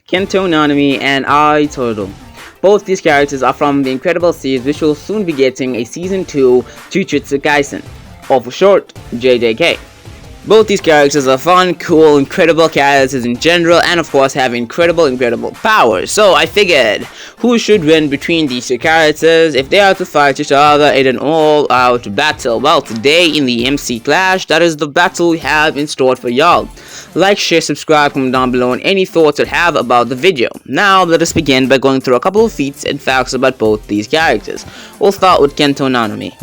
Kento, Nanami, and Todo. Both these characters are from the Incredible series, which will soon be getting a Season 2 Jujutsu Kaisen, or for short, JJK. Both these characters are fun, cool, incredible characters in general, and of course have incredible powers. So I figured, who should win between these two characters if they are to fight each other in an all-out battle? Well, today in the MC Clash, that is the battle we have in store for y'all. Like, share, subscribe, comment down below on any thoughts you have about the video. Now, let us begin by going through a couple of feats and facts about both these characters. We'll start with Kento Nanami.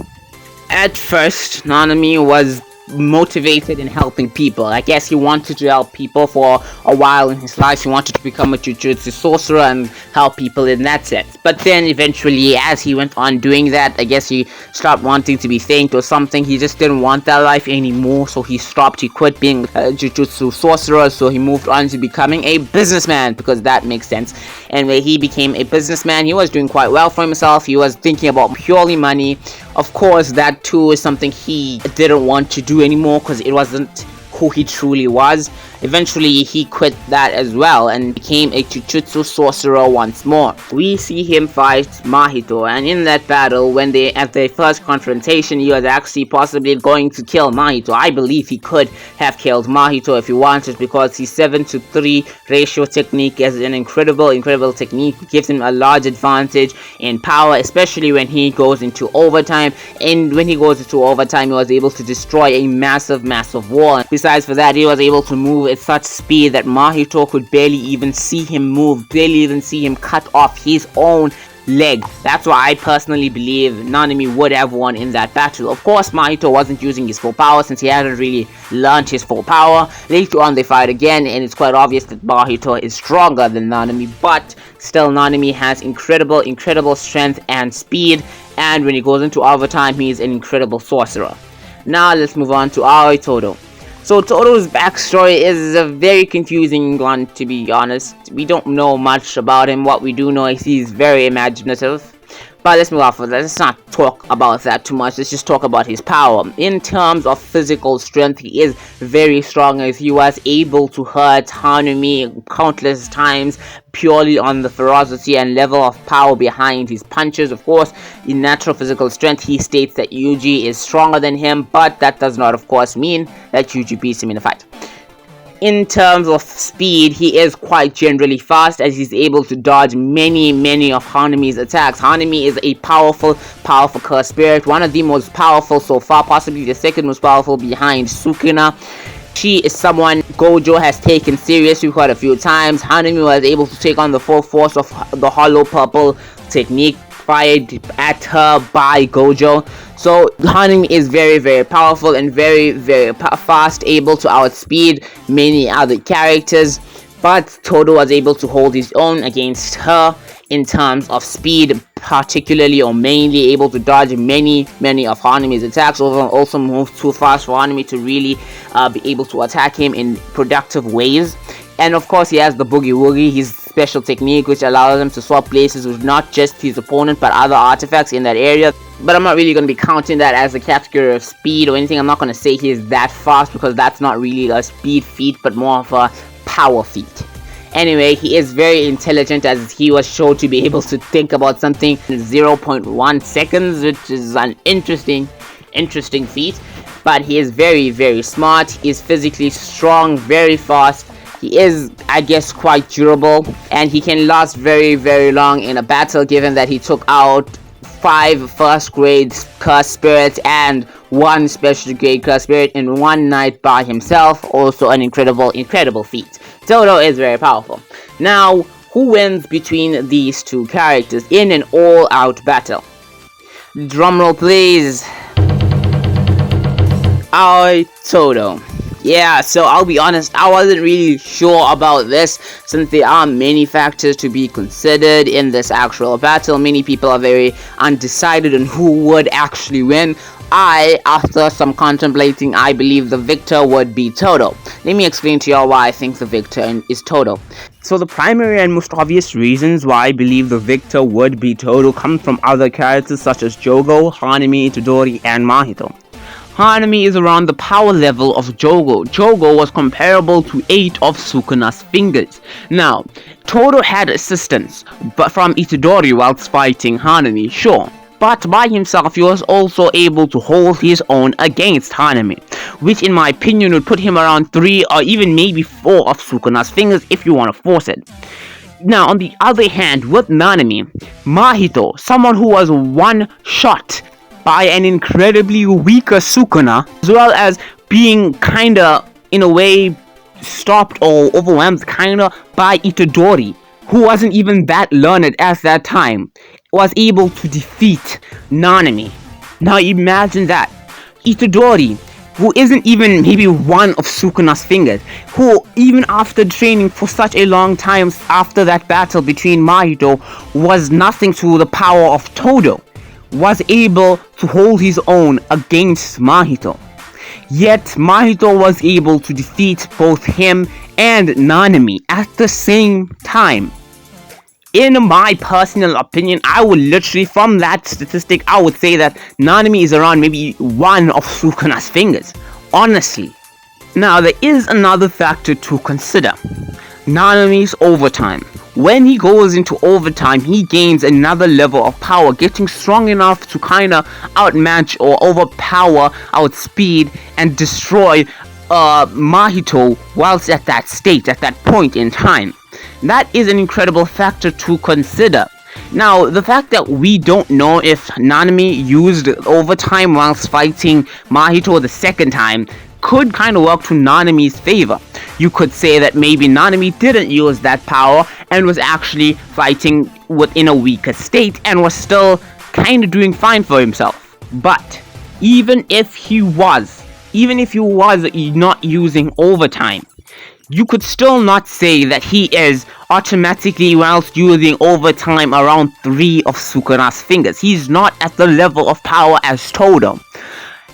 At first, Nanami was motivated in helping people. I guess he wanted to help people for a while in his life. He wanted to become a Jujutsu sorcerer and help people in that sense. But then eventually, as he went on doing that, I guess he stopped wanting to be thanked or something. He just didn't want that life anymore, so he stopped. He quit being a Jujutsu sorcerer, so he moved on to becoming a businessman, because that makes sense. And when he became a businessman, he was doing quite well for himself. He was thinking about purely money. Of course, that too is something he didn't want to do anymore, because it wasn't who he truly was. Eventually, he quit that as well and became a Jujutsu sorcerer once more. We see him fight Mahito, and in that battle, when they at their first confrontation, he was actually possibly going to kill Mahito. I believe he could have killed Mahito if he wanted, because his 7-to-3 ratio technique is an incredible technique. It gives him a large advantage in power, especially when he goes into overtime. And when he goes into overtime, he was able to destroy a massive wall. Besides for that, he was able to move at such speed that Mahito could barely even see him move, barely even see him cut off his own leg. That's why I personally believe Nanami would have won in that battle. Of course, Mahito wasn't using his full power since he hadn't really learned his full power. Later on, they fight again, and it's quite obvious that Mahito is stronger than Nanami, but still, Nanami has incredible strength and speed, and when he goes into overtime, he is an incredible sorcerer. Now, let's move on to Todo. So Todo's backstory is a very confusing one, to be honest. We don't know much about him. What we do know is he's very imaginative. But let's move off of that. Let's not talk about that too much. Let's just talk about his power. In terms of physical strength, he is very strong, as he was able to hurt Hanami countless times purely on the ferocity and level of power behind his punches. Of course, in natural physical strength, he states that Yuji is stronger than him, but that does not, of course, mean that Yuji beats him in a fight. In terms of speed, he is quite generally fast, as he's able to dodge many of Hanami's attacks. Hanami is a powerful cursed spirit, one of the most powerful so far, possibly the second most powerful behind Sukuna. She is someone Gojo has taken seriously quite a few times. Hanami was able to take on the full force of the Hollow Purple technique fired at her by Gojo. So Hanami is very powerful and very fast, able to outspeed many other characters, but Todo was able to hold his own against her in terms of speed, particularly or mainly able to dodge many of Hanami's attacks. Also moved too fast for Hanami to really be able to attack him in productive ways. And of course, he has the Boogie Woogie, his special technique, which allows him to swap places with not just his opponent but other artifacts in that area. But I'm not really going to be counting that as a category of speed or anything. I'm not going to say he is that fast, because that's not really a speed feat but more of a power feat. Anyway, he is very intelligent, as he was shown to be able to think about something in 0.1 seconds, which is an interesting feat. But he is very smart. He is physically strong, very fast. He is, I guess, quite durable, and he can last very long in a battle, given that he took out 5 first grade cursed spirits and 1 special grade cursed spirit in one night by himself. Also an incredible feat. Todo is very powerful. Now, who wins between these two characters in an all-out battle? Drumroll please. Todo. Yeah, so I'll be honest, I wasn't really sure about this, since there are many factors to be considered in this actual battle. Many people are very undecided on who would actually win. After some contemplating, I believe the victor would be Todo. Let me explain to y'all why I think the victor is Todo. So the primary and most obvious reasons why I believe the victor would be Todo come from other characters such as Jogo, Hanami, Itadori, and Mahito. Hanami is around the power level of Jogo. Jogo was comparable to 8 of Sukuna's fingers. Now, Todo had assistance but from Itadori whilst fighting Hanami, sure. But by himself he was also able to hold his own against Hanami, which in my opinion would put him around 3 or even maybe 4 of Sukuna's fingers if you want to force it. Now on the other hand, with Nanami, Mahito, someone who was one shot by an incredibly weaker Sukuna, as well as being kinda in a way stopped or overwhelmed kinda by Itadori, who wasn't even that learned at that time, was able to defeat Nanami. Now imagine that. Itadori, who isn't even maybe one of Sukuna's fingers, who even after training for such a long time after that battle between Mahito was nothing to the power of Todo, was able to hold his own against Mahito. Yet Mahito was able to defeat both him and Nanami at the same time. In my personal opinion, I would literally, from that statistic, I would say that Nanami is around maybe 1 of Sukuna's fingers. Honestly. Now, there is another factor to consider. Nanami's overtime. When he goes into overtime, he gains another level of power, getting strong enough to kinda outmatch or overpower, outspeed, and destroy Mahito whilst at that state, at that point in time. That is an incredible factor to consider. Now, the fact that we don't know if Nanami used overtime whilst fighting Mahito the second time could kind of work to Nanami's favor. You could say that maybe Nanami didn't use that power and was actually fighting within a weaker state and was still kind of doing fine for himself. But even if he was not using overtime, you could still not say that he is automatically whilst using overtime around 3 of Sukuna's fingers. He's not at the level of power as Todo.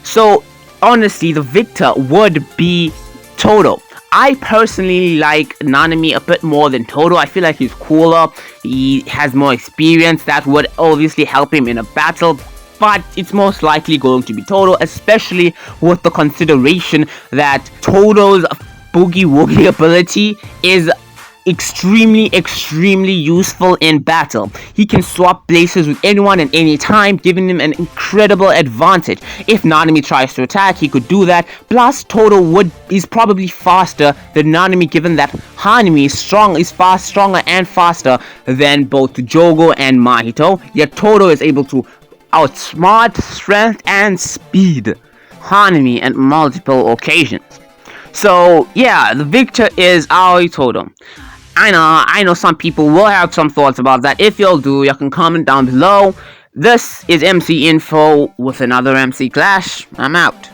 So honestly, the victor would be Todo. I personally like Nanami a bit more than Todo. I feel like he's cooler, he has more experience, that would obviously help him in a battle. But it's most likely going to be Todo, especially with the consideration that Todo's Boogie Woogie ability is extremely useful in battle. He can swap places with anyone at any time, giving him an incredible advantage. If Nanami tries to attack, he could do that. Plus, Todo is probably faster than Nanami, given that Hanami is far stronger and faster than both Jogo and Mahito. Yet Todo is able to outsmart, strength, and speed Hanami at multiple occasions. So yeah, the victor is Aoi Todo. I know some people will have some thoughts about that. If y'all do, you can comment down below. This is MC Info with another MC Clash. I'm out.